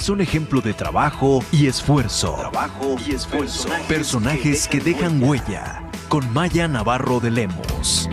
son ejemplo de trabajo y esfuerzo. Personajes que dejan huella. Con Maya Navarro de Lemos.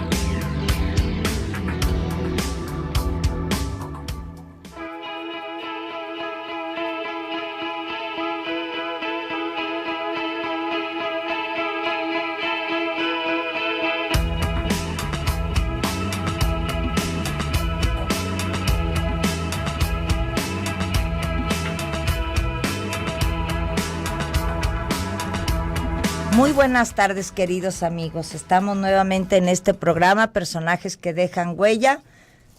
Muy buenas tardes, queridos amigos. Estamos nuevamente en este programa, Personajes que dejan huella,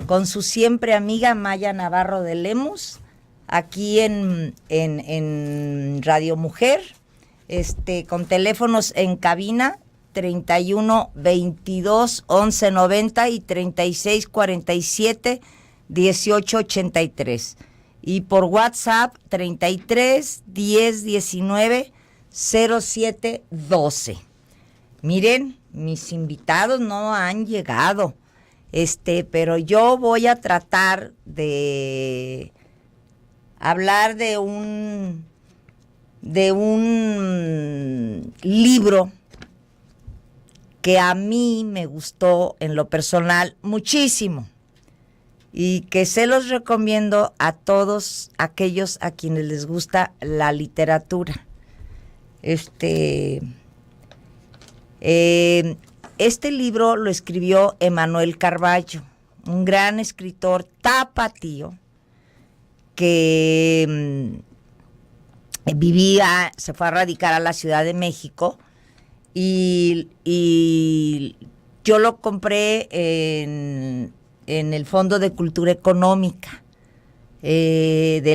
con su siempre amiga Maya Navarro de Lemos, aquí en Radio Mujer, con teléfonos en cabina 31 22 11 90 y 36 47 18 83. Y por WhatsApp 33 10 19 0712. Miren, mis invitados no han llegado, pero yo voy a tratar de hablar de un libro que a mí me gustó en lo personal muchísimo y que se los recomiendo a todos aquellos a quienes les gusta la literatura. Este libro lo escribió Emanuel Carballo, un gran escritor tapatío que se fue a radicar a la Ciudad de México y yo lo compré en el Fondo de Cultura Económica de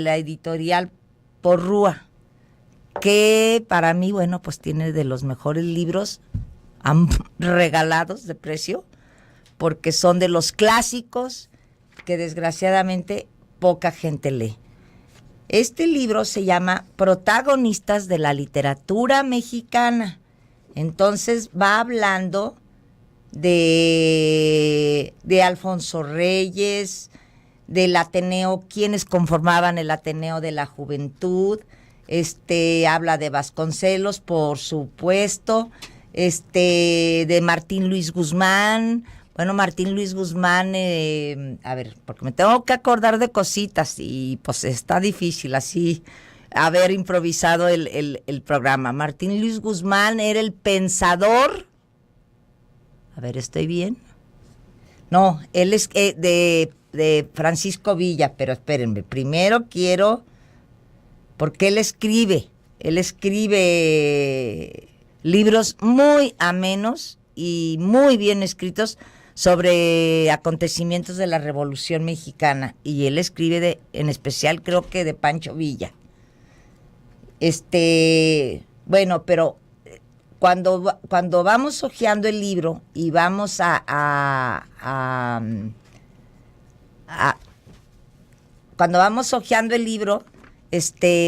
la editorial Porrúa, que para mí, bueno, pues tiene de los mejores libros regalados de precio, porque son de los clásicos que desgraciadamente poca gente lee. Este libro se llama Protagonistas de la Literatura Mexicana. Entonces va hablando de Alfonso Reyes, del Ateneo, quienes conformaban el Ateneo de la Juventud. Habla de Vasconcelos, por supuesto, de Martín Luis Guzmán. Bueno, Martín Luis Guzmán, a ver, porque me tengo que acordar de cositas y pues está difícil así haber improvisado el programa. Martín Luis Guzmán era el pensador. A ver, ¿estoy bien? No, él es de Francisco Villa, pero espérenme, primero quiero... porque él escribe libros muy amenos y muy bien escritos sobre acontecimientos de la Revolución Mexicana, y él escribe en especial creo que de Pancho Villa. Bueno, pero cuando vamos hojeando el libro y vamos cuando vamos hojeando el libro,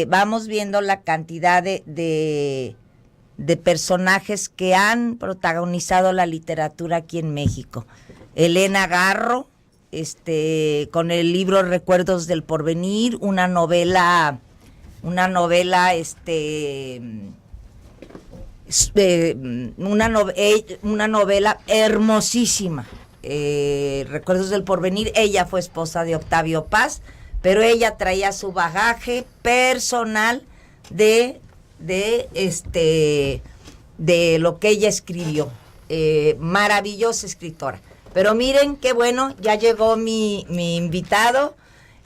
vamos viendo la cantidad de personajes que han protagonizado la literatura aquí en México. Elena Garro, con el libro Recuerdos del Porvenir, una novela hermosísima, Recuerdos del Porvenir. Ella fue esposa de Octavio Paz, pero ella traía su bagaje personal de lo que ella escribió. Maravillosa escritora. Pero miren qué bueno, ya llegó mi invitado,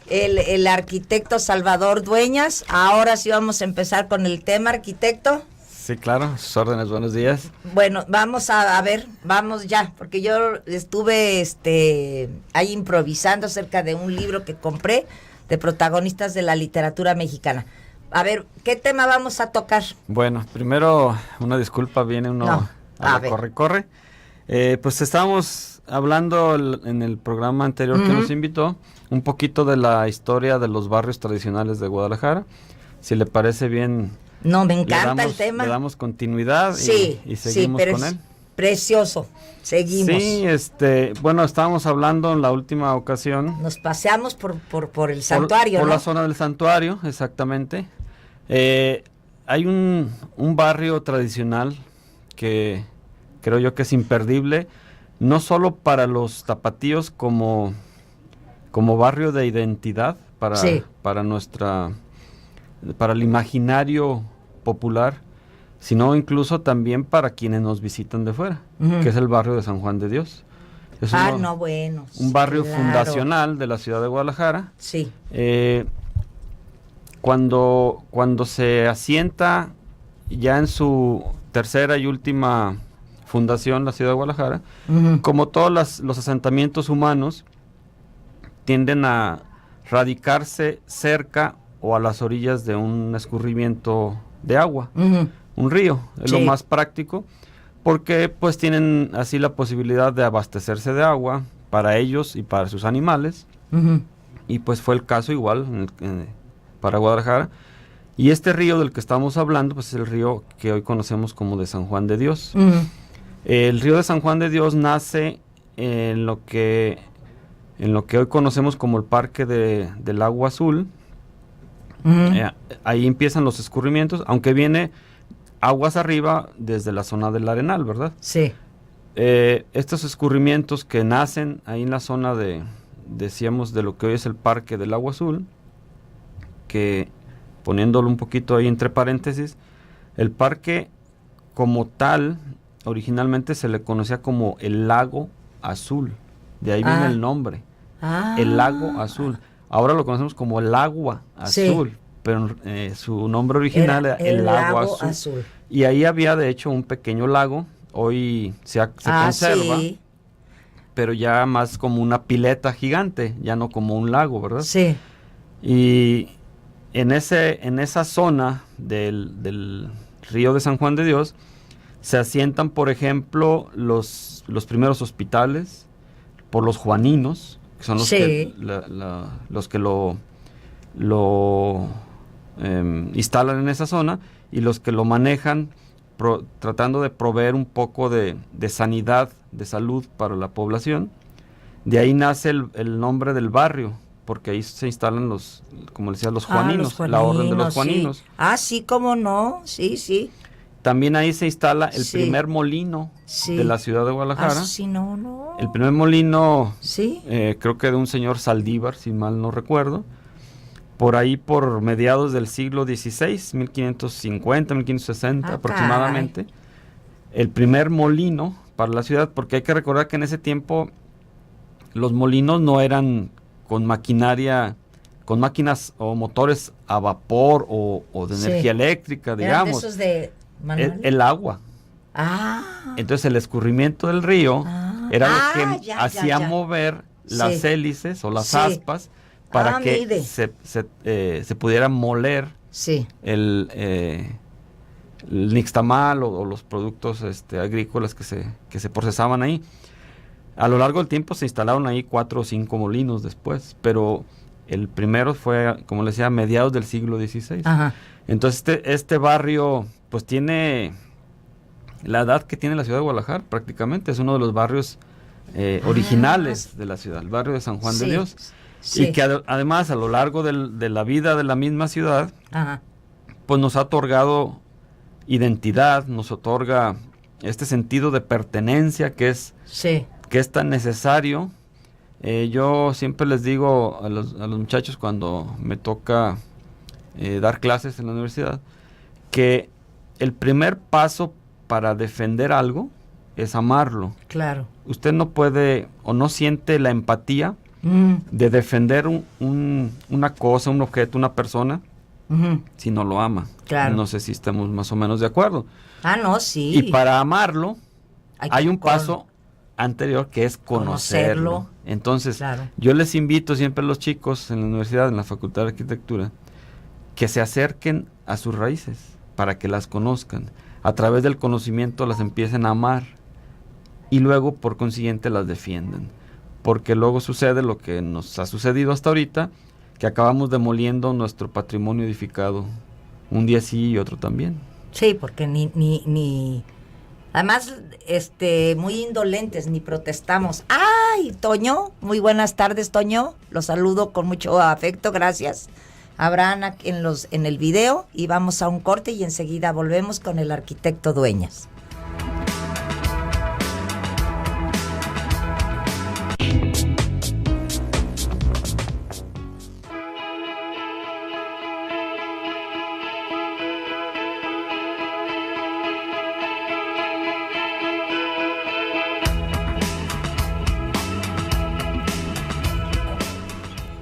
el arquitecto Salvador Dueñas. Ahora sí vamos a empezar con el tema, arquitecto. Sí, claro, sus órdenes, buenos días. Bueno, vamos a ver, vamos ya, porque yo estuve ahí improvisando acerca de un libro que compré de protagonistas de la literatura mexicana. A ver, ¿qué tema vamos a tocar? Bueno, primero, una disculpa, viene uno a corre. Pues estábamos hablando en el programa anterior que nos invitó, un poquito de la historia de los barrios tradicionales de Guadalajara. Si le parece bien... No, me encanta el tema. Le damos continuidad y seguimos con él. Precioso. Seguimos. Sí, bueno, estábamos hablando en la última ocasión. Nos paseamos por el santuario, por ¿no? la zona del santuario, exactamente. Hay un barrio tradicional que creo yo que es imperdible, no solo para los tapatíos como barrio de identidad para el imaginario popular, sino incluso también para quienes nos visitan de fuera, que es el barrio de San Juan de Dios. Es un barrio fundacional de la ciudad de Guadalajara. Sí. Cuando se asienta ya en su tercera y última fundación, la ciudad de Guadalajara, como todos los asentamientos humanos, tienden a radicarse cerca o a las orillas de un escurrimiento de agua, un río, es lo más práctico, porque pues tienen así la posibilidad de abastecerse de agua para ellos y para sus animales, y pues fue el caso igual para Guadalajara. Y este río del que estamos hablando, pues es el río que hoy conocemos como de San Juan de Dios. El río de San Juan de Dios nace en lo que hoy conocemos como el Parque del Agua Azul. Ahí empiezan los escurrimientos, aunque viene aguas arriba desde la zona del Arenal, ¿verdad? Sí. Estos escurrimientos que nacen ahí en la zona decíamos, de lo que hoy es el Parque del Agua Azul, que poniéndolo un poquito ahí entre paréntesis, el parque como tal, originalmente se le conocía como el Lago Azul, de ahí viene el nombre, el Lago Azul. Ahora lo conocemos como el Agua Azul, pero su nombre original era el Lago Azul. Y ahí había de hecho un pequeño lago, hoy se conserva, pero ya más como una pileta gigante, ya no como un lago, ¿verdad? Sí. Y en esa zona del río de San Juan de Dios se asientan, por ejemplo, los primeros hospitales por los juaninos, que son los que lo instalan en esa zona, y los que lo manejan tratando de proveer un poco de sanidad, de salud para la población. De ahí nace el nombre del barrio, porque ahí se instalan como decía, los juaninos, la orden de los juaninos. Sí, cómo no, sí. También ahí se instala el primer molino de la ciudad de Guadalajara. No. El primer molino, creo que de un señor Saldívar, si mal no recuerdo, por ahí por mediados del siglo XVI, 1550, 1560 aproximadamente, el primer molino para la ciudad, porque hay que recordar que en ese tiempo los molinos no eran con maquinaria, con máquinas o motores a vapor o de energía eléctrica, digamos. ¿Eran de esos de manual? El agua. Entonces el escurrimiento del río era lo que hacía mover las hélices o las aspas para que se pudiera moler el nixtamal o los productos agrícolas que se procesaban ahí. A lo largo del tiempo se instalaron ahí 4 o 5 molinos después, pero el primero fue, como les decía, a mediados del siglo XVI. Entonces este barrio pues tiene la edad que tiene la ciudad de Guadalajara prácticamente, es uno de los barrios originales de la ciudad, el barrio de San Juan de Dios. Y que además a lo largo de la vida de la misma ciudad, pues nos ha otorgado identidad, nos otorga este sentido de pertenencia que es tan necesario. Yo siempre les digo a los muchachos cuando me toca dar clases en la universidad, que el primer paso para defender algo es amarlo. Claro. Usted no puede o no siente la empatía de defender una cosa, un objeto, una persona, si no lo ama. Claro. No sé si estamos más o menos de acuerdo. No, sí. Y para amarlo hay un paso anterior que es conocerlo. Entonces, yo les invito siempre a los chicos en la universidad, en la Facultad de Arquitectura, que se acerquen a sus raíces para que las conozcan. A través del conocimiento las empiecen a amar y luego, por consiguiente, las defiendan. Porque luego sucede lo que nos ha sucedido hasta ahorita, que acabamos demoliendo nuestro patrimonio edificado, un día sí y otro también. Sí, porque ni Además, muy indolentes, ni protestamos. ¡Ay, Toño! Muy buenas tardes, Toño. Los saludo con mucho afecto, gracias. Habrán en el video y vamos a un corte y enseguida volvemos con el arquitecto Dueñas.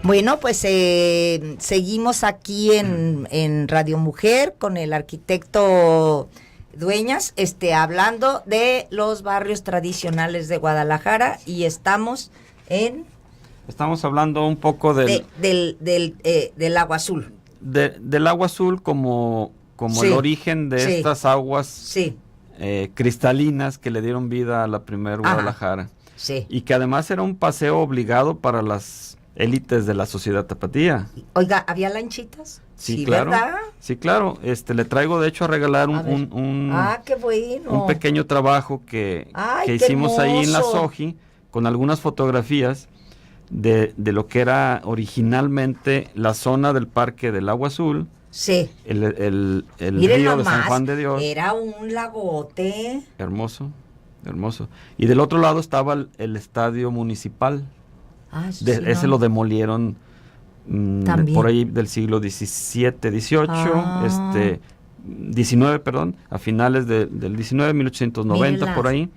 Bueno, pues seguimos aquí en Radio Mujer con el arquitecto Dueñas, hablando de los barrios tradicionales de Guadalajara y estamos hablando un poco del Agua Azul. Del Agua Azul como Sí, el origen de sí, estas aguas sí, cristalinas que le dieron vida a la primer Guadalajara. sí. Y que además era un paseo obligado para las élites de la sociedad tapatía. Oiga, ¿había lanchitas? Sí, claro. ¿Verdad? Sí, claro. Le traigo de hecho a regalar qué bueno. un pequeño trabajo que Qué hicimos ahí en la hermoso. SOGI con algunas fotografías de lo que era originalmente la zona del Parque del Agua Azul. Sí. El Miren río de nomás, San Juan de Dios. era un lagote. Hermoso, hermoso. Y del otro lado estaba el estadio municipal. Sí, Ese no. lo demolieron También. por ahí del siglo XVII, XVIII, 19, perdón, a finales del 19, 1890, Mírelas. por ahí.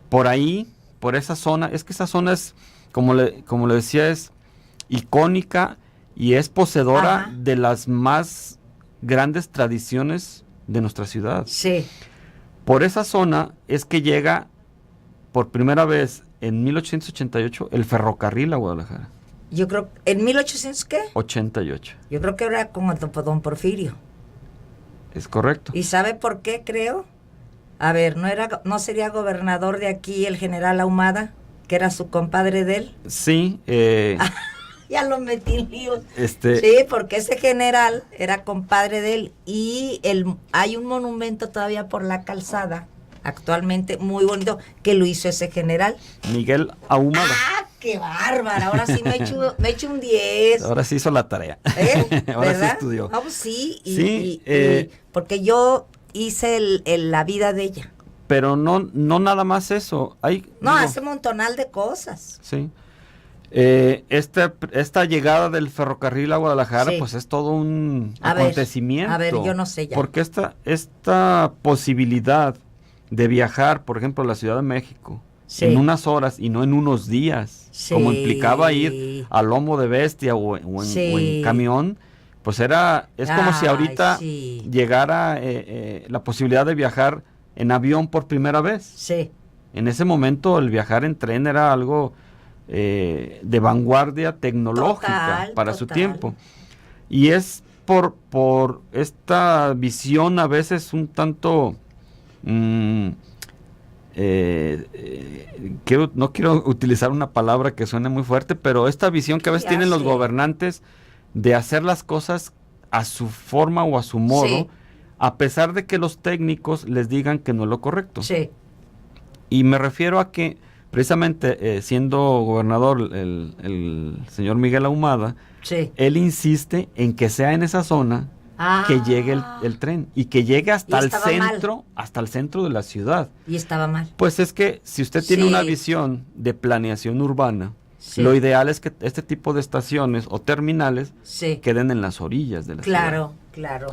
Por ahí, por esa zona, es que esa zona es, como le decía, es icónica y es poseedora Ajá. de las más grandes tradiciones de nuestra ciudad. Sí. Por esa zona es que llega por primera vez en 1888 el ferrocarril a Guadalajara. Yo creo, ¿en 1800 qué? 88. Yo creo que era con don Porfirio. Es correcto. ¿Y sabe por qué, creo? A ver, ¿no sería gobernador de aquí el general Ahumada, que era su compadre de él? Sí. Ya lo metí en líos. Sí, Sí, porque ese general era compadre de él y hay un monumento todavía por la calzada, actualmente muy bonito, que lo hizo ese general. Miguel Ahumada. ¡Ah, qué bárbara! Ahora sí me echo un 10. Ahora sí hizo la tarea. Ahora sí estudió. Ah, pues sí, Sí, porque yo hice la vida de ella. Pero no nada más eso. Hace un montonal de cosas. Sí. Esta llegada del ferrocarril a Guadalajara, Sí. pues es todo un A ver, acontecimiento. a ver, yo no sé ya. Porque esta posibilidad de viajar, por ejemplo, a la Ciudad de México, Sí. en unas horas y no en unos días, Sí. como implicaba ir a lomo de bestia o en camión, pues es como si ahorita sí. llegara la posibilidad de viajar en avión por primera vez. Sí. En ese momento el viajar en tren era algo de vanguardia tecnológica para su tiempo. Y es por esta visión a veces un tanto... no quiero utilizar una palabra que suene muy fuerte, pero esta visión que a veces tienen los gobernantes de hacer las cosas a su forma o a su modo, Sí. a pesar de que los técnicos les digan que no es lo correcto. Sí. Y me refiero a que precisamente siendo gobernador el señor Miguel Ahumada, Sí. él insiste en que sea en esa zona que llegue el tren y que llegue hasta el centro de la ciudad. Y estaba mal. Pues es que si usted tiene Sí. una visión de planeación urbana, Sí. lo ideal es que este tipo de estaciones o terminales Sí. queden en las orillas de la ciudad. Claro, claro.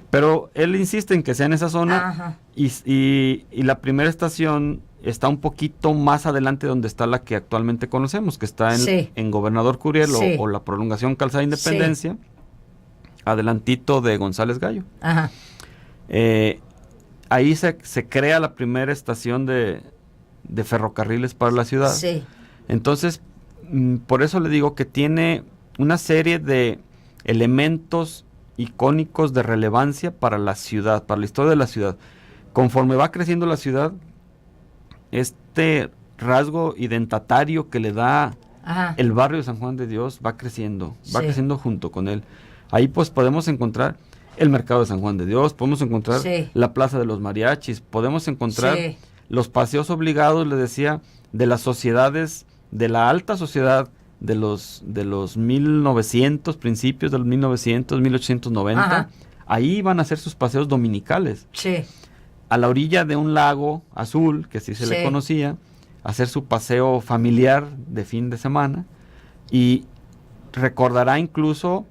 Pero él insiste en que sea en esa zona. Ajá. Y la primera estación está un poquito más adelante donde está la que actualmente conocemos, que está Sí. en Gobernador Curiel Sí. o la prolongación Calzada Independencia, adelantito de González Gallo. Ajá. Ahí se crea la primera estación de ferrocarriles para la ciudad. Sí. Entonces, por eso le digo que tiene una serie de elementos icónicos de relevancia para la ciudad, para la historia de la ciudad. Conforme va creciendo la ciudad, este rasgo identatario que le da Ajá. el barrio de San Juan de Dios va creciendo Sí. junto con él. Ahí pues podemos encontrar el mercado de San Juan de Dios, podemos encontrar Sí. la plaza de los mariachis, podemos encontrar Sí. los paseos obligados, les decía, de las sociedades, de la alta sociedad de los 1900, principios de los 1900, 1890. Ajá. Ahí iban a hacer sus paseos dominicales, Sí. a la orilla de un lago azul, que así se le Sí. conocía, hacer su paseo familiar de fin de semana, y recordará incluso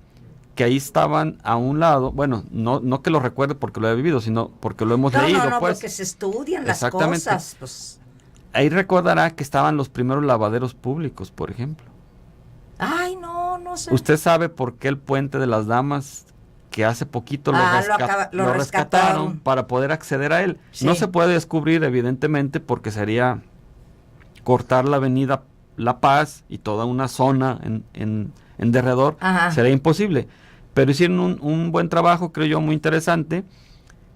que ahí estaban a un lado, bueno, no que lo recuerde porque lo he vivido, sino porque lo hemos leído, No, pues. porque se estudian las Exactamente. cosas. Pues. Ahí recordará que estaban los primeros lavaderos públicos, por ejemplo. Ay, no sé. ¿Usted sabe por qué el puente de las damas, que hace poquito Lo lo rescataron rescataron para poder acceder a él? Sí. No se puede descubrir, evidentemente, porque sería cortar la avenida La Paz y toda una zona en derredor, Ajá. sería imposible. Pero hicieron un buen trabajo, creo yo, muy interesante,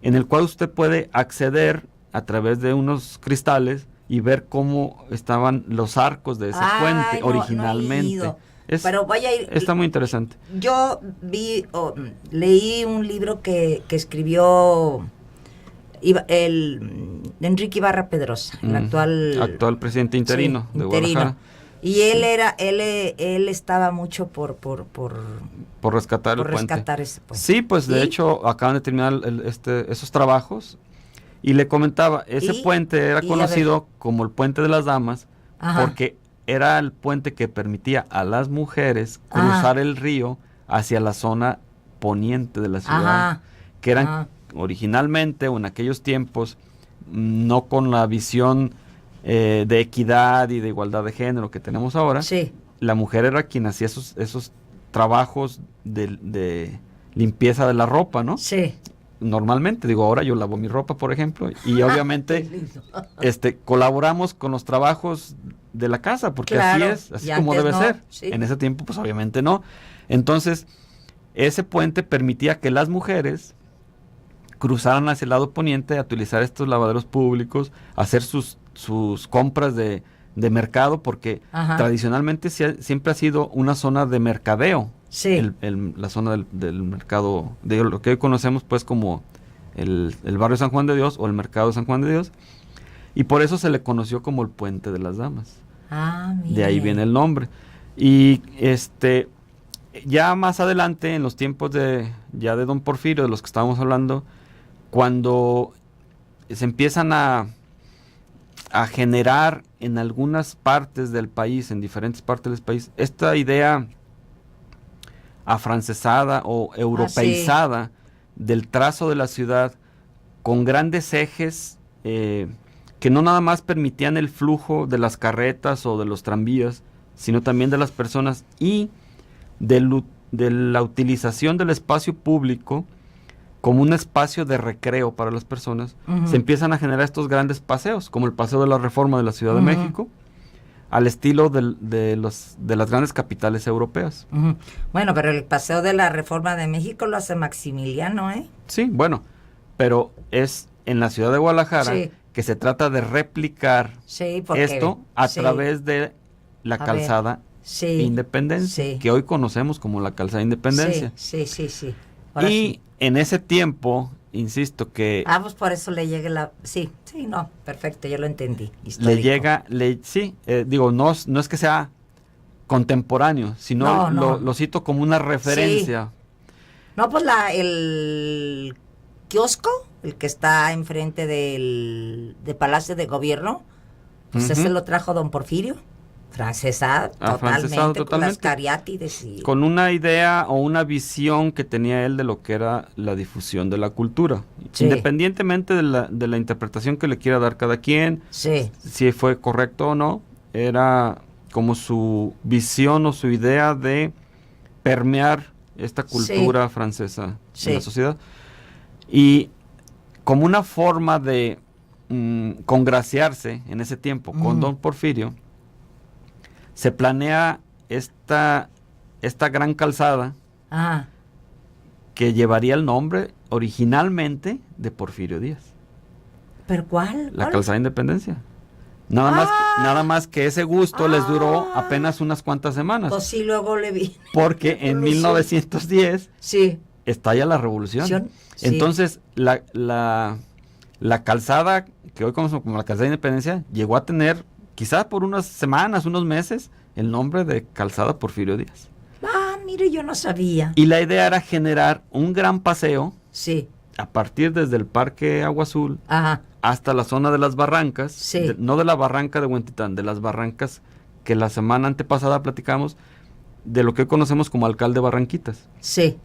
en el cual usted puede acceder a través de unos cristales y ver cómo estaban los arcos de ese Ay, puente no he originalmente. ido. Pero voy a ir. Está muy interesante. Yo leí un libro que escribió Enrique Ibarra Pedrosa, el actual presidente interino sí, de Guadalajara. Y él estaba mucho por rescatar el puente. rescatar ese puente. Sí, pues de ¿Y? hecho acaban de terminar esos trabajos, y le comentaba, ese ¿Y? puente era Y, a conocido como el Puente de las Damas, Ajá. porque era el puente que permitía a las mujeres cruzar el río hacia la zona poniente de la ciudad, Ajá. que eran Ajá. originalmente, o en aquellos tiempos, no con la visión de equidad y de igualdad de género que tenemos ahora. Sí. La mujer era quien hacía esos trabajos de limpieza de la ropa, ¿no? Sí. Normalmente, digo, ahora yo lavo mi ropa, por ejemplo, y obviamente colaboramos con los trabajos de la casa, porque Claro, así es, así y como antes debe no, ser. sí. En ese tiempo, pues obviamente no. Entonces, ese puente permitía que las mujeres cruzaran hacia el lado poniente, a utilizar estos lavaderos públicos, hacer sus compras de mercado, porque Ajá. tradicionalmente siempre ha sido una zona de mercadeo. Sí. La zona del mercado, de lo que hoy conocemos pues como el barrio San Juan de Dios, o el mercado de San Juan de Dios, y por eso se le conoció como el Puente de las Damas. De ahí viene el nombre. Y ya más adelante, en los tiempos de don Porfirio, de los que estábamos hablando, cuando se empiezan a generar en algunas partes del país, en diferentes partes del país, esta idea afrancesada o europeizada del trazo de la ciudad, con grandes ejes que no nada más permitían el flujo de las carretas o de los tranvías, sino también de las personas, y de la utilización del espacio público como un espacio de recreo para las personas. Uh-huh. Se empiezan a generar estos grandes paseos, como el Paseo de la Reforma de la Ciudad de México, al estilo de las grandes capitales europeas. Uh-huh. Bueno, pero el Paseo de la Reforma de México lo hace Maximiliano, ¿eh? Sí, bueno, pero es en la ciudad de Guadalajara que se trata de replicar esto a través de la calzada Independencia, que hoy conocemos como la calzada Independencia. Sí. Ahora en ese tiempo, insisto que... pues por eso le llega la... Sí, no, perfecto, yo lo entendí. Digo, no es que sea contemporáneo, sino lo cito como una referencia. Sí. No, pues el kiosco, el que está enfrente del Palacio de Gobierno, pues ese lo trajo don Porfirio. Francesado totalmente. Con las cariátides con una idea o una visión que tenía él de lo que era la difusión de la cultura, independientemente de la interpretación que le quiera dar cada quien, si fue correcto o no, era como su visión o su idea de permear esta cultura francesa en la sociedad, y como una forma de congraciarse en ese tiempo con don Porfirio, se planea esta gran calzada que llevaría el nombre originalmente de Porfirio Díaz. ¿Pero cuál? La calzada Independencia. Nada más que ese gusto les duró apenas unas cuantas semanas. Pues sí, luego le vi. Porque en 1910 estalla la revolución. Sí. Entonces, la calzada, que hoy conocemos como la calzada de Independencia, llegó a tener, quizás por unas semanas, unos meses, el nombre de calzada Porfirio Díaz. Ah, mire, yo no sabía. Y la idea era generar un gran paseo, Sí. a partir desde el Parque Agua Azul, Ajá. hasta la zona de las barrancas, Sí. no de la barranca de Huentitán, de las barrancas que la semana antepasada platicamos, de lo que hoy conocemos como Alcalde Barranquitas. Sí.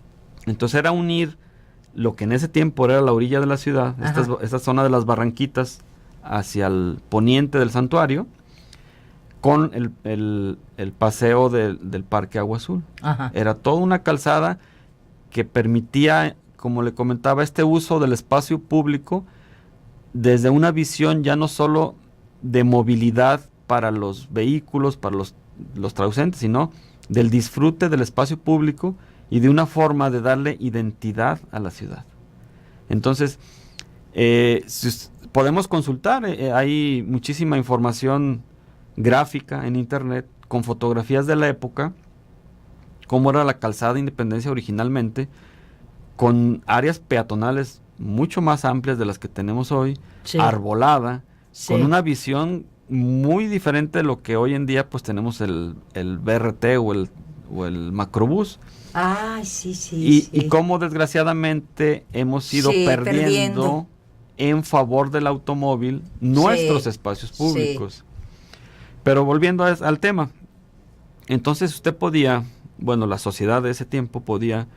Entonces era unir lo que en ese tiempo era la orilla de la ciudad, Ajá. esta zona de las barranquitas hacia el poniente del santuario, con el paseo del Parque Agua Azul. Ajá. Era toda una calzada que permitía, como le comentaba, este uso del espacio público desde una visión ya no solo de movilidad para los vehículos, para los transeúntes, sino del disfrute del espacio público y de una forma de darle identidad a la ciudad. Entonces, podemos consultar, hay muchísima información gráfica en internet con fotografías de la época, cómo era la calzada de Independencia originalmente, con áreas peatonales mucho más amplias de las que tenemos hoy, Sí. arbolada, Sí. con una visión muy diferente de lo que hoy en día pues tenemos el BRT o el macrobús. Ay, sí. Y cómo desgraciadamente hemos ido Sí, perdiendo en favor del automóvil nuestros Sí, espacios públicos. Pero volviendo al tema, entonces usted podía, bueno, la sociedad de ese tiempo podía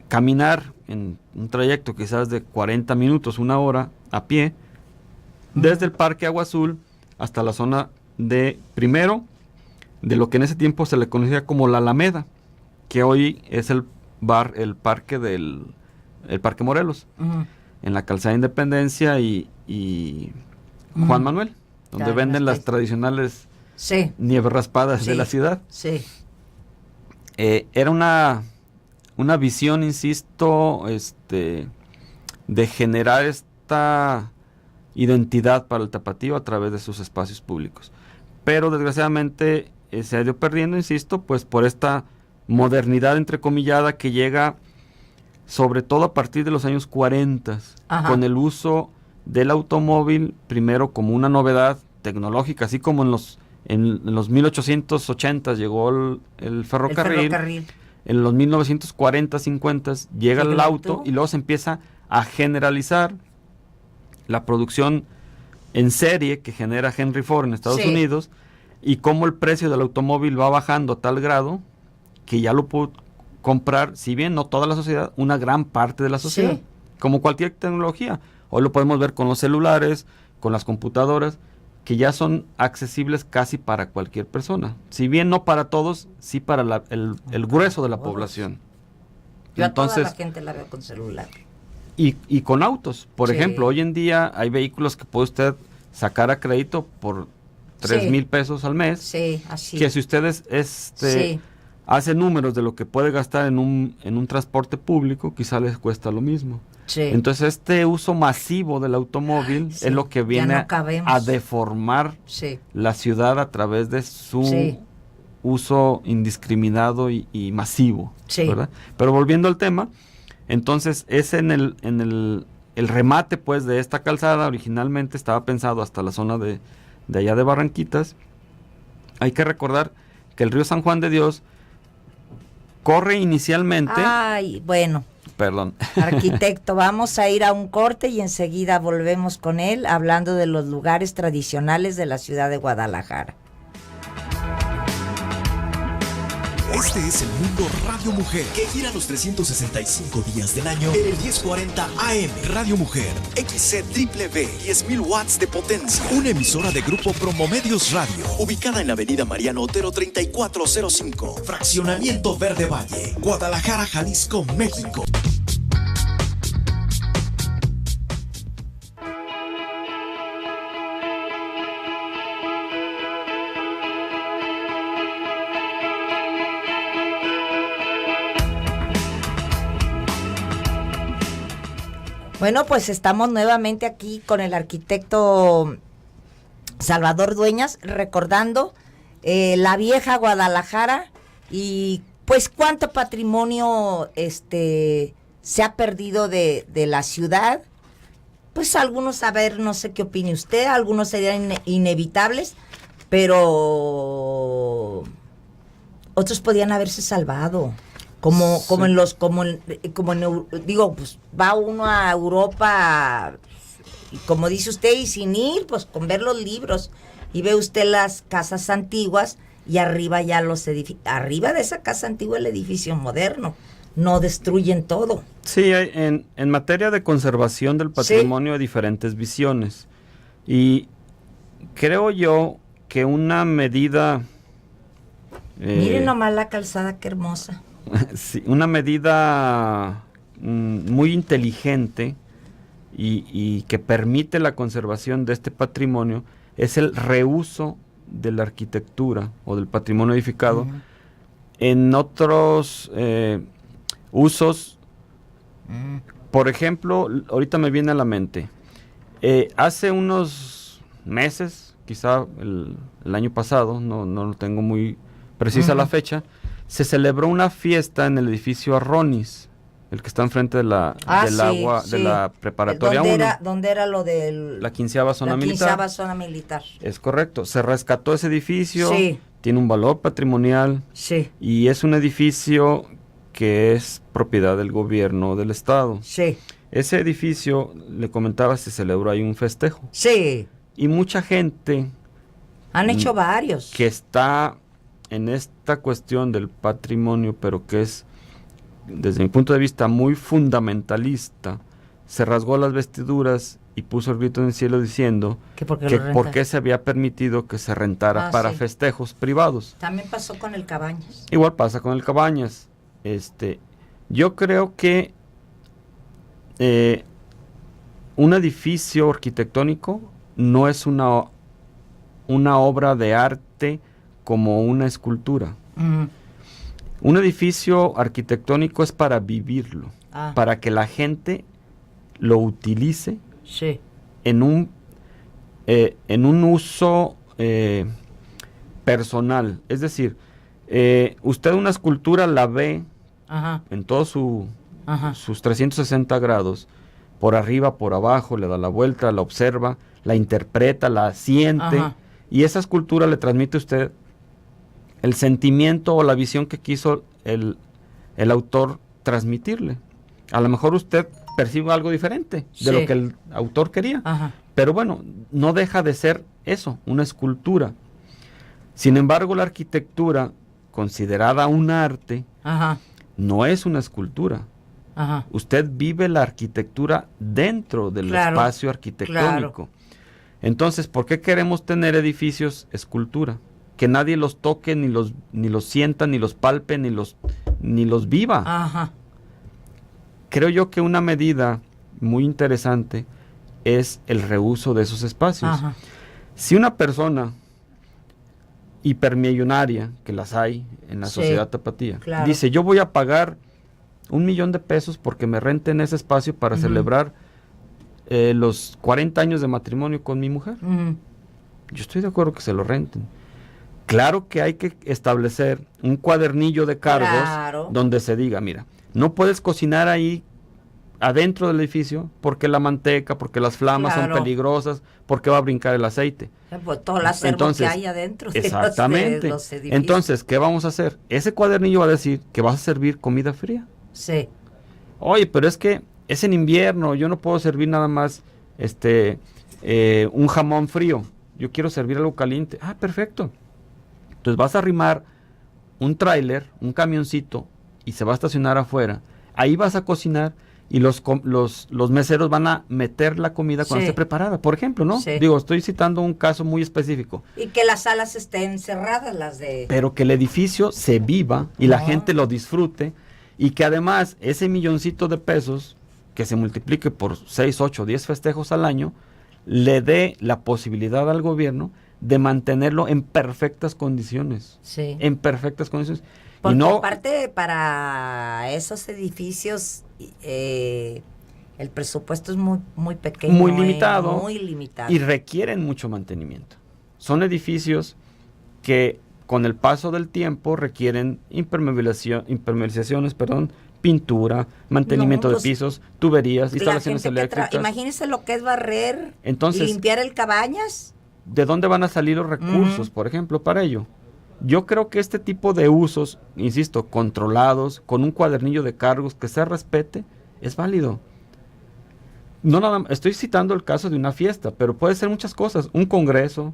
caminar en un trayecto quizás de 40 minutos, una hora a pie, desde el Parque Agua Azul hasta la zona primero, de lo que en ese tiempo se le conocía como la Alameda, que hoy es el parque el Parque Morelos, Ujú. en la calzada de Independencia y Juan Manuel, donde Claro, venden las las tradicionales Sí. nieves raspadas de Sí. la ciudad. Sí. Era una visión, insisto, de generar esta identidad para el tapatío a través de sus espacios públicos. Pero desgraciadamente se ha ido perdiendo, insisto, pues por esta modernidad entrecomillada que llega sobre todo a partir de los años 40, Ajá. con el uso del automóvil, primero como una novedad tecnológica, así como en los 1880 llegó el ferrocarril. El ferrocarril. En los 1940, 50 llega el auto y luego se empieza a generalizar la producción en serie que genera Henry Ford en Estados Sí. Unidos, y cómo el precio del automóvil va bajando a tal grado que ya lo pudo comprar, si bien no toda la sociedad, una gran parte de la sociedad, Sí. como cualquier tecnología. Hoy lo podemos ver con los celulares, con las computadoras, que ya son accesibles casi para cualquier persona. Si bien no para todos, sí para el grueso de la población. Yo Entonces, a toda la gente la veo con celular. y con autos. Por Sí. ejemplo, hoy en día hay vehículos que puede usted sacar a crédito por 3,000 pesos al mes. Sí, así. Que si ustedes Sí. hace números de lo que puede gastar en un transporte público, quizá les cuesta lo mismo. Sí. Entonces este uso masivo del automóvil Sí, es lo que ya viene no cabemos. a deformar Sí. la ciudad a través de su Sí. uso indiscriminado y masivo, Sí. ¿verdad? Pero volviendo al tema, entonces es en el remate pues de esta calzada. Originalmente estaba pensado hasta la zona de allá de Barranquitas. Hay que recordar que el río San Juan de Dios corre inicialmente, Ay, bueno, perdón, arquitecto, vamos a ir a un corte y enseguida volvemos con él hablando de los lugares tradicionales de la ciudad de Guadalajara. Este es el Mundo Radio Mujer, que gira los 365 días del año en el 1040 AM. Radio Mujer, XCWB, 10.000 watts de potencia. Una emisora de Grupo Promomedios Radio, ubicada en la avenida Mariano Otero 3405, Fraccionamiento Verde Valle, Guadalajara, Jalisco, México. Bueno, pues estamos nuevamente aquí con el arquitecto Salvador Dueñas, recordando la vieja Guadalajara y pues cuánto patrimonio se ha perdido de la ciudad. Pues algunos, a ver, no sé qué opine usted, algunos serían inevitables, pero otros podían haberse salvado. Como digo, pues va uno a Europa, y como dice usted, y sin ir, pues con ver los libros, y ve usted las casas antiguas, y arriba ya los edificios, arriba de esa casa antigua el edificio moderno, no destruyen todo. Sí, en materia de conservación del patrimonio hay diferentes visiones, y creo yo que una medida... Miren nomás la calzada, qué hermosa. Sí, una medida muy inteligente y que permite la conservación de este patrimonio es el reuso de la arquitectura o del patrimonio edificado en otros usos. Por ejemplo, ahorita me viene a la mente, hace unos meses, quizá el año pasado, no lo tengo muy precisa la fecha, se celebró una fiesta en el edificio Arronis, el que está enfrente de la de la preparatoria 1. ¿Dónde era lo del... La 15ª zona militar. La 15ª zona militar. Es correcto. Se rescató ese edificio, tiene un valor patrimonial, y es un edificio que es propiedad del gobierno del estado. Ese edificio, le comentaba, se celebró ahí un festejo. Y mucha gente... Han hecho varios. Que está en esta cuestión del patrimonio, pero que es, desde mi punto de vista, muy fundamentalista, se rasgó las vestiduras y puso el grito en el cielo diciendo que por qué se había permitido que se rentara para festejos privados. También pasó con el Cabañas. Igual pasa con el Cabañas. Yo creo que un edificio arquitectónico no es una obra de arte como una escultura. Un edificio arquitectónico es para vivirlo, para que la gente lo utilice en un uso personal. Es decir, usted una escultura la ve en todos sus 360 grados, por arriba, por abajo, le da la vuelta, la observa, la interpreta, la siente, y esa escultura le transmite a usted el sentimiento o la visión que quiso el autor transmitirle. A lo mejor usted percibe algo diferente de lo que el autor quería, pero bueno, no deja de ser eso, una escultura. Sin embargo, la arquitectura, considerada un arte, no es una escultura. Usted vive la arquitectura dentro del espacio arquitectónico. Entonces, ¿por qué queremos tener edificios escultura? Que nadie los toque, ni los sienta, ni los palpe, ni los viva. Creo yo que una medida muy interesante es el reuso de esos espacios. Si una persona hipermillonaria, que las hay en la sociedad tapatía, dice, yo voy a pagar $1,000,000 de pesos porque me renten ese espacio para celebrar los 40 años de matrimonio con mi mujer. Yo estoy de acuerdo que se lo renten. Claro que hay que establecer un cuadernillo de cargos donde se diga, mira, no puedes cocinar ahí adentro del edificio porque la manteca, porque las flamas son peligrosas, porque va a brincar el aceite. Pues todo el acervo que hay adentro. Exactamente. De los edificios. Entonces, ¿qué vamos a hacer? Ese cuadernillo va a decir que vas a servir comida fría. Oye, pero es que es en invierno, yo no puedo servir nada más un jamón frío. Yo quiero servir algo caliente. Ah, perfecto. Entonces vas a arrimar un tráiler, un camioncito, y se va a estacionar afuera. Ahí vas a cocinar y los meseros van a meter la comida cuando esté preparada, por ejemplo, ¿no? Digo, estoy citando un caso muy específico. Y que las salas estén cerradas, las de... Pero que el edificio se viva y la gente lo disfrute, y que además ese $1,000,000 de pesos, que se multiplique por 6, 8, 10 festejos al año, le dé la posibilidad al gobierno de mantenerlo en perfectas condiciones. En perfectas condiciones. Porque aparte para esos edificios el presupuesto es muy pequeño. Muy limitado. Muy limitado. Y requieren mucho mantenimiento. Son edificios que con el paso del tiempo requieren impermeabilizaciones, pintura, mantenimiento de pisos, tuberías, instalaciones eléctricas. Imagínese lo que es barrer, entonces, limpiar el cabañas. ¿De dónde van a salir los recursos, por ejemplo, para ello? Yo creo que este tipo de usos, insisto, controlados, con un cuadernillo de cargos que se respete, es válido. No nada, estoy citando el caso de una fiesta, pero puede ser muchas cosas. Un congreso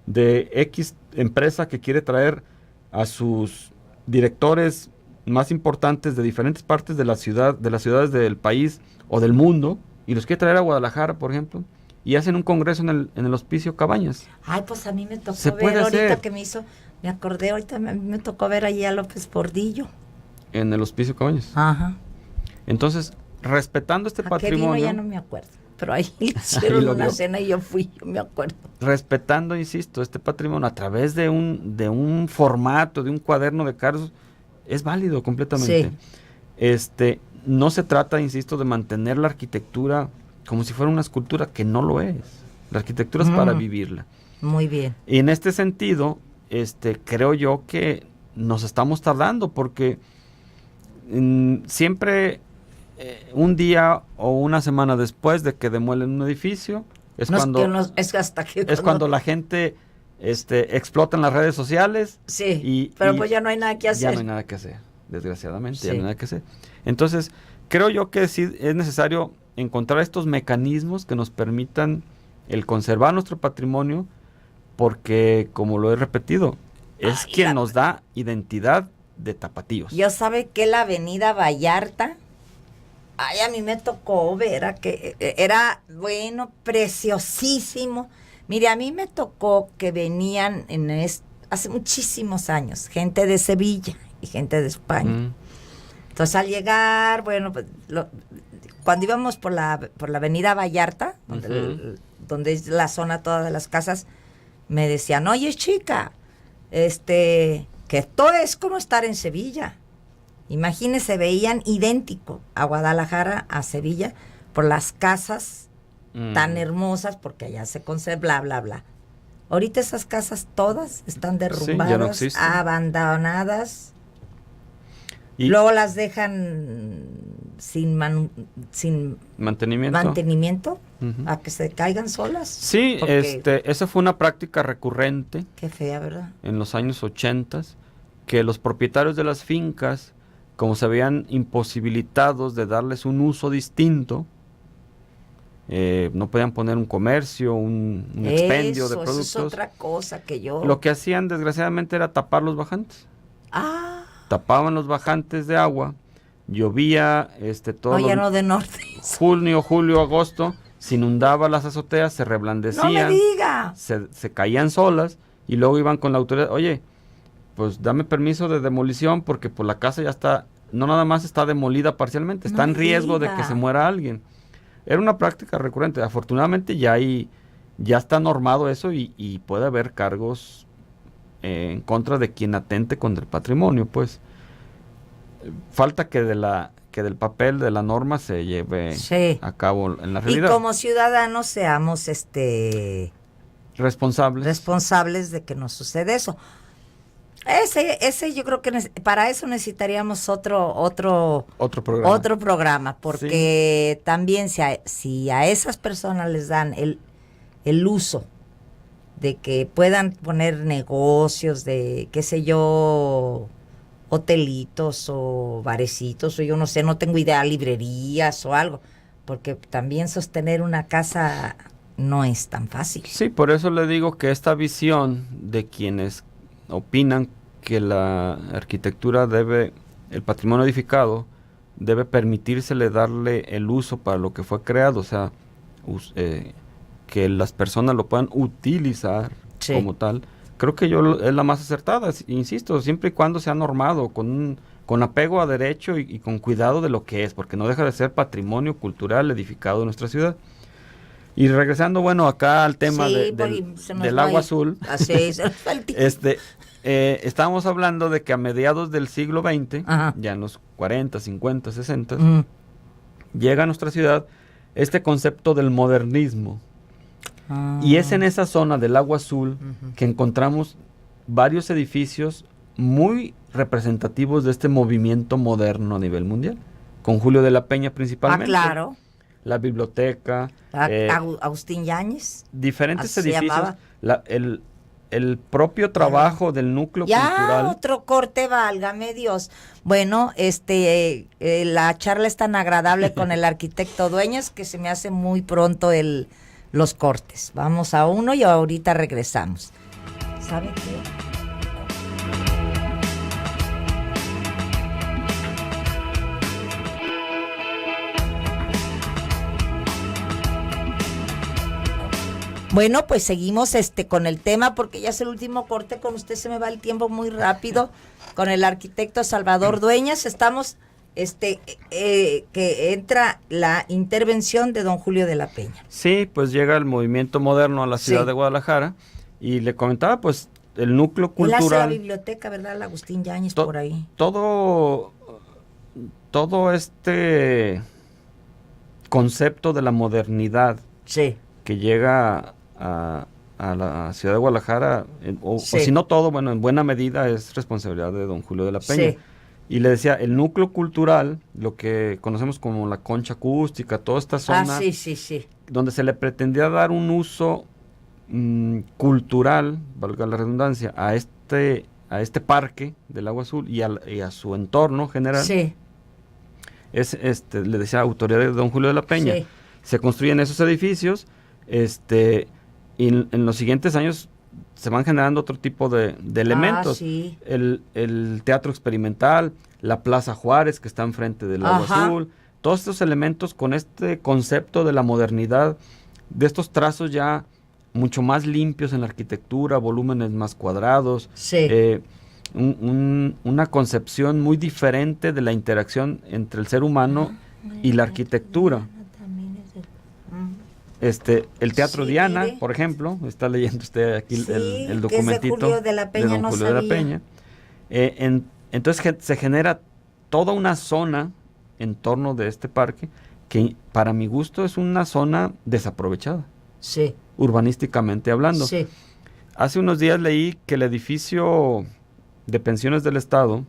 de X empresa que quiere traer a sus directores más importantes de diferentes partes de la ciudad, de las ciudades del país o del mundo, y los quiere traer a Guadalajara, por ejemplo, y hacen un congreso en el Hospicio Cabañas. Ay, pues a mí me tocó ver ahorita que me acordé, ahorita me tocó ver allí a López Portillo. En el Hospicio Cabañas. Ajá. Entonces, respetando este patrimonio. ¿A qué vino? Ya no me acuerdo. Pero ahí hicieron una cena y yo me acuerdo. Respetando, insisto, este patrimonio a través de un formato, de un cuaderno de cargos, es válido completamente. Sí. No se trata, insisto, de mantener la arquitectura como si fuera una escultura, que no lo es. La arquitectura es para vivirla. Muy bien. Y en este sentido, creo yo que nos estamos tardando, porque siempre un día o una semana después de que demuelen un edificio, es cuando la gente explota en las redes sociales. Sí, pero pues ya no hay nada que hacer. Ya no hay nada que hacer, desgraciadamente, ya no hay nada que hacer. Entonces, creo yo que sí es necesario encontrar estos mecanismos que nos permitan el conservar nuestro patrimonio, porque, como lo he repetido, es quien nos da identidad de tapatíos. Yo sabe que la Avenida Vallarta, a mí me tocó ver que era, bueno, preciosísimo. Mire, a mí me tocó que venían hace muchísimos años, gente de Sevilla y gente de España. Entonces, al llegar, bueno, pues, cuando íbamos por la Avenida Vallarta, donde es la zona toda de las casas, me decían, oye, chica, que esto es como estar en Sevilla. Imagínense, veían idéntico a Guadalajara, a Sevilla, por las casas tan hermosas, porque allá se conserva, bla, bla, bla. Ahorita esas casas todas están derrumbadas, ya no existen, abandonadas. Y luego las dejan sin mantenimiento a que se caigan solas. Sí, esa fue una práctica recurrente. Qué fea, ¿verdad? En los años 80, que los propietarios de las fincas, como se habían imposibilitados de darles un uso distinto, no podían poner un comercio, un expendio de productos. Eso es otra cosa que yo... Lo que hacían, desgraciadamente, era tapar los bajantes. Tapaban los bajantes de agua, llovía, todo... No de norte. Junio, julio, agosto, se inundaba las azoteas, se reblandecían. ¡No me diga! Se caían solas, y luego iban con la autoridad, oye, pues dame permiso de demolición, porque pues la casa ya está, no nada más está demolida parcialmente, está en riesgo de que se muera alguien. Era una práctica recurrente. Afortunadamente ya está normado eso, y puede haber cargos en contra de quien atente contra el patrimonio, pues. Falta que del papel de la norma se lleve a cabo en la realidad. Y como ciudadanos seamos responsables de que no suceda eso. Ese yo creo que para eso necesitaríamos otro programa, porque también si a esas personas les dan el uso de que puedan poner negocios de, qué sé yo, hotelitos o barecitos, o yo no sé, no tengo idea, librerías o algo, porque también sostener una casa no es tan fácil. Sí, por eso le digo que esta visión de quienes opinan que la arquitectura el patrimonio edificado debe permitírsele darle el uso para lo que fue creado, o sea, que las personas lo puedan utilizar como tal, creo que es la más acertada, insisto, siempre y cuando sea normado, con apego a derecho y con cuidado de lo que es, porque no deja de ser patrimonio cultural edificado de nuestra ciudad. Y regresando, bueno, acá al tema del agua azul, estábamos hablando de que a mediados del siglo XX, ya en los 40, 50, 60, llega a nuestra ciudad este concepto del modernismo. Y es en esa zona del agua azul que encontramos varios edificios muy representativos de este movimiento moderno a nivel mundial, con Julio de la Peña principalmente. Claro. La biblioteca. Agustín Yáñez. Diferentes edificios. El propio trabajo del núcleo cultural. Otro corte, válgame Dios. Bueno, la charla es tan agradable con el arquitecto Dueñas que se me hace muy pronto los cortes. Vamos a uno y ahorita regresamos. ¿Sabe qué? Bueno, pues seguimos con el tema porque ya es el último corte, con usted se me va el tiempo muy rápido, con el arquitecto Salvador Dueñas. Estamos, que entra la intervención de don Julio de la Peña. Sí, pues llega el movimiento moderno a la ciudad de Guadalajara y le comentaba pues el núcleo cultural. Él hace la biblioteca, ¿verdad? La Agustín Yáñez por ahí. Todo este concepto de la modernidad que llega a la ciudad de Guadalajara, o si no todo, bueno, en buena medida es responsabilidad de don Julio de la Peña. Sí. Y le decía, el núcleo cultural, lo que conocemos como la concha acústica, toda esta zona, donde se le pretendía dar un uso cultural, valga la redundancia, a este parque del Agua Azul y a su entorno general. Sí. Le decía, autoridad de don Julio de la Peña. Sí. Se construyen esos edificios, y en los siguientes años se van generando otro tipo de elementos. Sí. El teatro experimental, la Plaza Juárez que está enfrente del Agua Azul, todos estos elementos con este concepto de la modernidad, de estos trazos ya mucho más limpios en la arquitectura, volúmenes más cuadrados, una concepción muy diferente de la interacción entre el ser humano y la arquitectura. El Teatro Diana, por ejemplo, está leyendo usted aquí el documentito de don Julio de la Peña. Entonces se genera toda una zona en torno de este parque que para mi gusto es una zona desaprovechada, urbanísticamente hablando. Sí. Hace unos días leí que el edificio de pensiones del Estado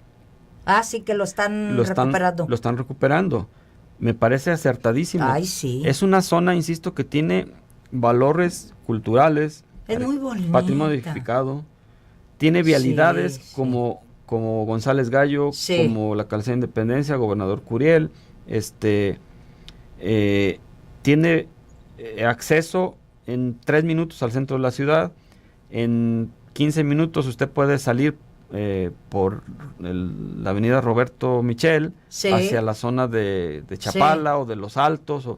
que lo están recuperando. Lo están recuperando. Me parece acertadísimo. Ay, sí. Es una zona, insisto, que tiene valores culturales. Es muy bonita. Patrimonio edificado. Tiene vialidades como González Gallo, como la Calzada Independencia, Gobernador Curiel. Tiene acceso en 3 minutos al centro de la ciudad. En 15 minutos usted puede salir por la avenida Roberto Michel hacia la zona de Chapala o de Los Altos,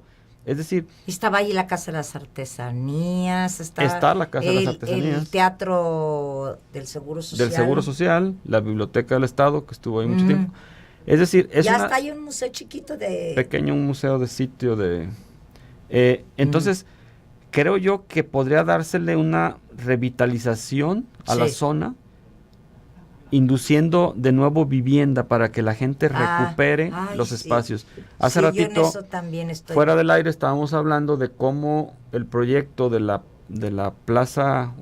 es decir... Estaba ahí la Casa de las Artesanías, está la Casa de las Artesanías, el Teatro del Seguro Social, la Biblioteca del Estado, que estuvo ahí mucho tiempo. Es decir, ya está ahí un museo chiquito un museo de sitio entonces, creo yo que podría dársele una revitalización a la zona, induciendo de nuevo vivienda para que la gente recupere los espacios. Hace ratito, fuera del aire, estábamos hablando de cómo el proyecto de la plaza,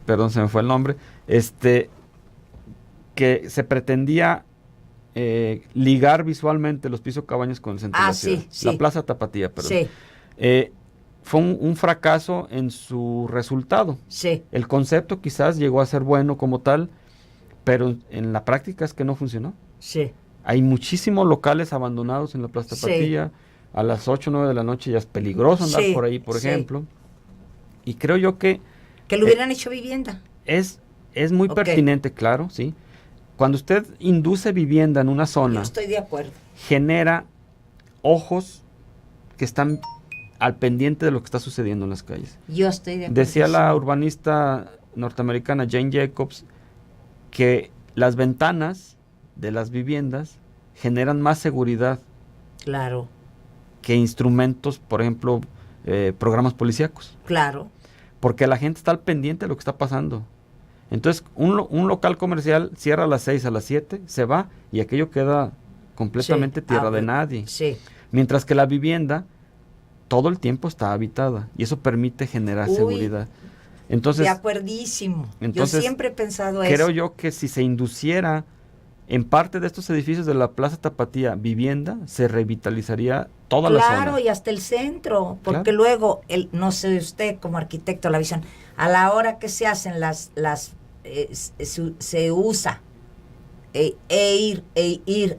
perdón, se me fue el nombre, que se pretendía ligar visualmente los Piso Cabañas con el centro de la ciudad. La Plaza Tapatía, perdón. Fue un fracaso en su resultado. El concepto quizás llegó a ser bueno como tal, pero en la práctica es que no funcionó. Hay muchísimos locales abandonados en la Plaza Tapatía. A las 8 o 9 de la noche ya es peligroso andar por ahí, por ejemplo. Y creo yo que lo hubieran hecho vivienda. Es muy pertinente, claro, sí. Cuando usted induce vivienda en una zona, yo estoy de acuerdo, genera ojos que están al pendiente de lo que está sucediendo en las calles. Yo estoy de acuerdo. Decía la urbanista norteamericana Jane Jacobs que las ventanas de las viviendas generan más seguridad. Claro. Que instrumentos, por ejemplo, programas policíacos. Claro. Porque la gente está al pendiente de lo que está pasando. Entonces, un local comercial cierra a las 6, a las 7, se va y aquello queda completamente tierra de nadie. Mientras que la vivienda todo el tiempo está habitada y eso permite generar seguridad. Entonces, de acuerdísimo. Entonces, yo siempre he pensado eso. Creo yo que si se induciera en parte de estos edificios de la Plaza Tapatía vivienda, se revitalizaría toda la zona. Claro, y hasta el centro, porque luego, no sé usted como arquitecto la visión, a la hora que se hacen se usa ir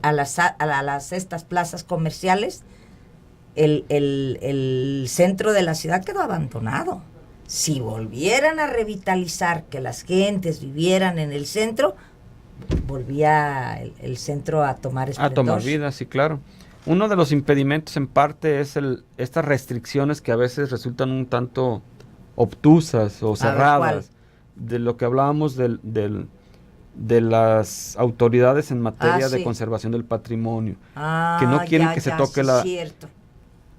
a estas plazas comerciales, el centro de la ciudad quedó abandonado. Si volvieran a revitalizar, que las gentes vivieran en el centro, volvía el centro a tomar esplendor. A tomar vida, sí, claro. Uno de los impedimentos en parte es estas restricciones que a veces resultan un tanto obtusas o cerradas. De lo que hablábamos de las autoridades en materia de conservación del patrimonio. Que no quieren que se toque la... Cierto.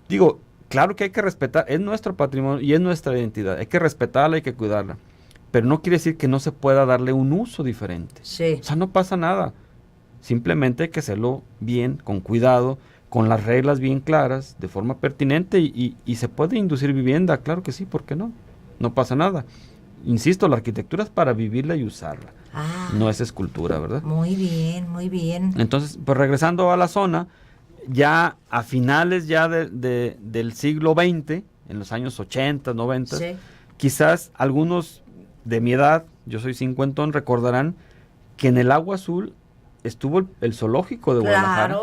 Digo, claro que hay que respetar, es nuestro patrimonio y es nuestra identidad. Hay que respetarla, hay que cuidarla. Pero no quiere decir que no se pueda darle un uso diferente. Sí. O sea, no pasa nada. Simplemente hay que hacerlo bien, con cuidado, con las reglas bien claras, de forma pertinente y se puede inducir vivienda, claro que sí, ¿por qué no? No pasa nada. Insisto, la arquitectura es para vivirla y usarla. No es escultura, ¿verdad? Muy bien, muy bien. Entonces, pues regresando a la zona, ya a finales ya del siglo XX, en los años 80, 90, quizás algunos de mi edad, yo soy cincuentón, recordarán que en el Agua Azul estuvo el zoológico de Guadalajara.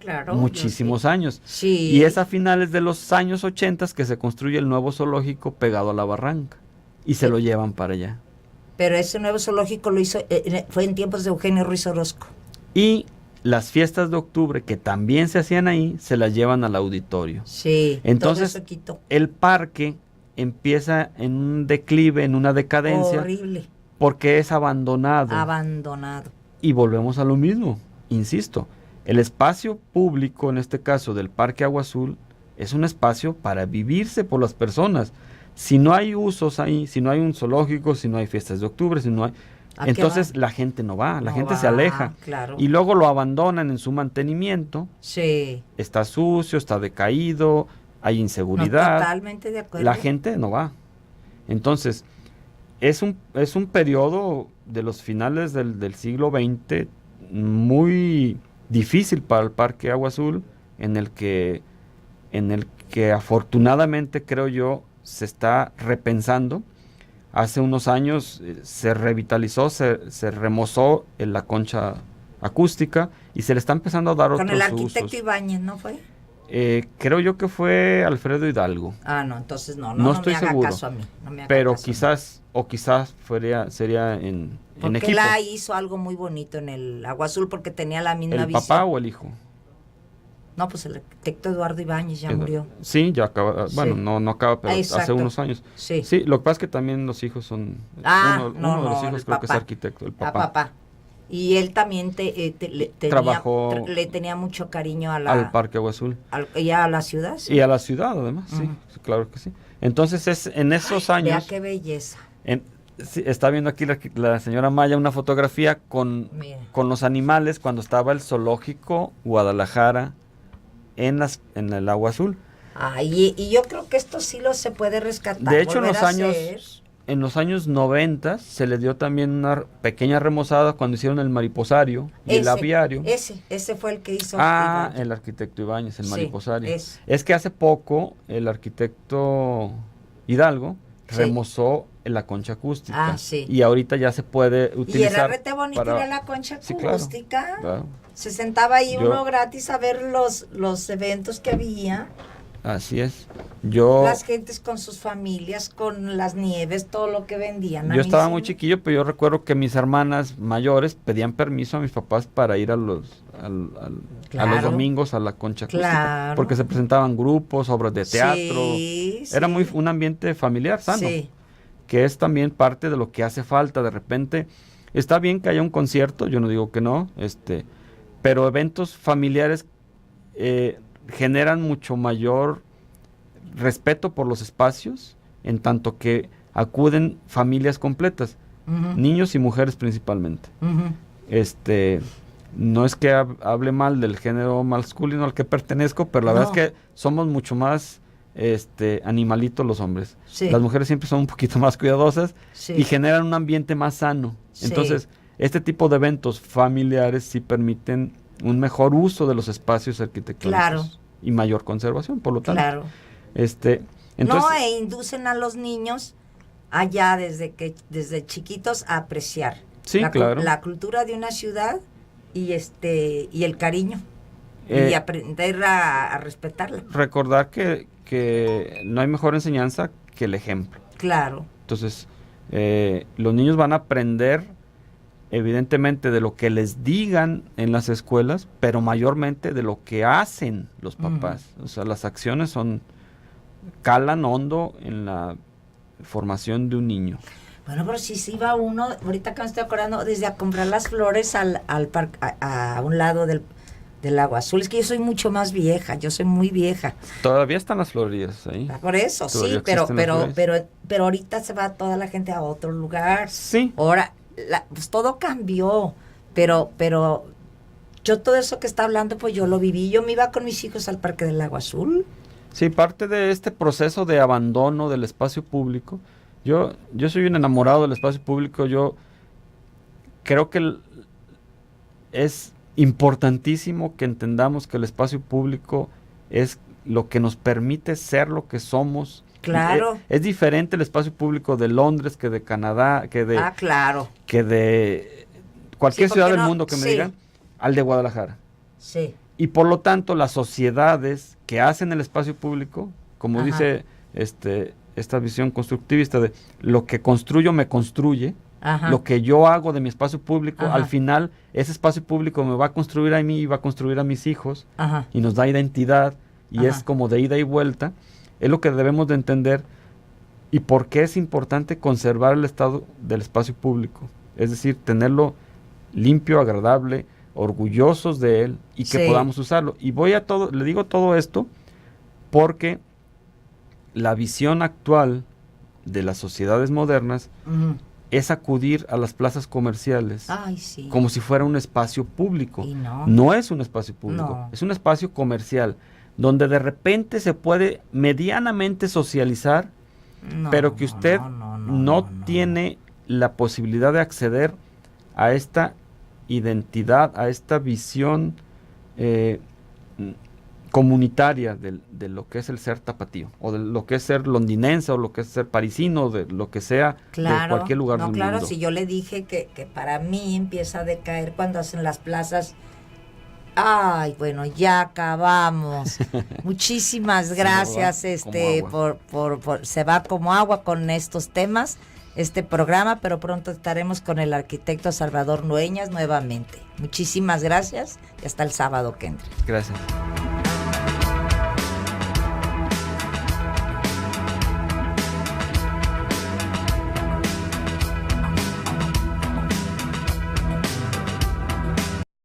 Claro. Muchísimos años. Sí. Y es a finales de los años 80 que se construye el nuevo zoológico pegado a la barranca. Y se lo llevan para allá. Pero ese nuevo zoológico lo hizo, fue en tiempos de Eugenio Ruiz Orozco. Y las fiestas de octubre, que también se hacían ahí, se las llevan al auditorio. Sí. Entonces, el parque empieza en un declive, en una decadencia. Horrible. Porque es abandonado. Y volvemos a lo mismo, insisto. El espacio público, en este caso del Parque Agua Azul, es un espacio para vivirse por las personas. Si no hay usos ahí, si no hay un zoológico, si no hay fiestas de octubre, si no hay... Entonces la gente no va, la gente se aleja. Claro. Y luego lo abandonan en su mantenimiento. Sí. Está sucio, está decaído, hay inseguridad. Totalmente de acuerdo. La gente no va. Entonces, es un periodo de los finales del siglo XX muy difícil para el Parque Agua Azul, en el que afortunadamente, creo yo, se está repensando. Hace unos años se revitalizó, se remozó en la concha acústica y se le está empezando a dar otros usos. Con el arquitecto Ibáñez, ¿no fue? Creo yo que fue Alfredo Hidalgo. No, entonces no estoy me haga seguro, caso a mí. Pero quizás sería en porque equipo. Él hizo algo muy bonito en el Agua Azul porque tenía la misma visión. ¿El papá o el hijo? No, pues el arquitecto Eduardo Ibáñez ya murió. Sí, ya acaba, bueno, no acaba, pero hace unos años. Sí, lo que pasa es que también los hijos son... uno de los hijos creo que es arquitecto, el papá. Y él también le tenía mucho cariño al Parque Agua Azul. Y a la ciudad, sí. Y a la ciudad, además, sí, claro que sí. Entonces, en esos años... Vea qué belleza. Está viendo aquí la señora Maya una fotografía con los animales cuando estaba el zoológico Guadalajara en el Agua Azul. Y yo creo que esto sí se puede rescatar. De hecho, en los años 90 se le dio también una pequeña remozada cuando hicieron el mariposario y el aviario. Ese fue el que hizo. El arquitecto Ibáñez, el mariposario. Es que hace poco el arquitecto Hidalgo remozó la concha acústica. Y ahorita ya se puede utilizar. Y era rete bonito era la concha acústica. Claro. Se sentaba ahí uno gratis a ver los eventos que había. Así es. Las gentes con sus familias, con las nieves, todo lo que vendían. Yo estaba muy chiquillo, pero yo recuerdo que mis hermanas mayores pedían permiso a mis papás para ir a los domingos a la concha acústica. Porque se presentaban grupos, obras de teatro. Era un ambiente familiar, sano. Que es también parte de lo que hace falta. De repente, está bien que haya un concierto, yo no digo que no, pero eventos familiares generan mucho mayor respeto por los espacios, en tanto que acuden familias completas, niños y mujeres principalmente. No es que hable mal del género masculino al que pertenezco, pero la verdad es que somos mucho más animalitos los hombres. Sí. Las mujeres siempre son un poquito más cuidadosas y generan un ambiente más sano. Sí. Entonces, este tipo de eventos familiares sí permiten un mejor uso de los espacios arquitectónicos y mayor conservación, por lo tanto. Claro. Entonces, inducen a los niños allá desde chiquitos a apreciar la cultura de una ciudad y el cariño y aprender a respetarla. Recordar que no hay mejor enseñanza que el ejemplo. Claro. Entonces, los niños van a aprender evidentemente de lo que les digan en las escuelas, pero mayormente de lo que hacen los papás. O sea, las acciones calan hondo en la formación de un niño. Bueno, pero si va uno, ahorita que me estoy acordando, desde a comprar las flores al parque, a un lado del Agua Azul. Es que yo soy mucho más vieja, yo soy muy vieja. Todavía están las florerías ahí. Por eso, sí, pero ahorita se va toda la gente a otro lugar. Sí. Ahora, pues todo cambió, pero yo todo eso que está hablando, pues yo lo viví. Yo me iba con mis hijos al Parque del Agua Azul. Sí, parte de este proceso de abandono del espacio público. Yo soy un enamorado del espacio público. Yo creo que es importantísimo que entendamos que el espacio público es lo que nos permite ser lo que somos. Claro. Es diferente el espacio público de Londres que de Canadá, que de cualquier ciudad del mundo que me digan, al de Guadalajara. Sí. Y por lo tanto, las sociedades que hacen el espacio público, como dice esta visión constructivista de lo que construyo me construye, lo que yo hago de mi espacio público, al final ese espacio público me va a construir a mí y va a construir a mis hijos y nos da identidad y es como de ida y vuelta. Es lo que debemos de entender y por qué es importante conservar el estado del espacio público. Es decir, tenerlo limpio, agradable, orgullosos de él y que podamos usarlo. Y le digo todo esto porque la visión actual de las sociedades modernas es acudir a las plazas comerciales como si fuera un espacio público. Y no es un espacio público, es un espacio comercial donde de repente se puede medianamente socializar, pero que usted no tiene la posibilidad de acceder a esta identidad, a esta visión comunitaria de lo que es el ser tapatío, o de lo que es ser londinense, o lo que es ser parisino, de lo que sea, de cualquier lugar del mundo. Claro, si yo le dije que para mí empieza a decaer cuando hacen las plazas. Ay, bueno, ya acabamos. Muchísimas gracias, se va como agua con estos temas, este programa, pero pronto estaremos con el arquitecto Salvador Nueñas nuevamente. Muchísimas gracias y hasta el sábado que entre. Gracias.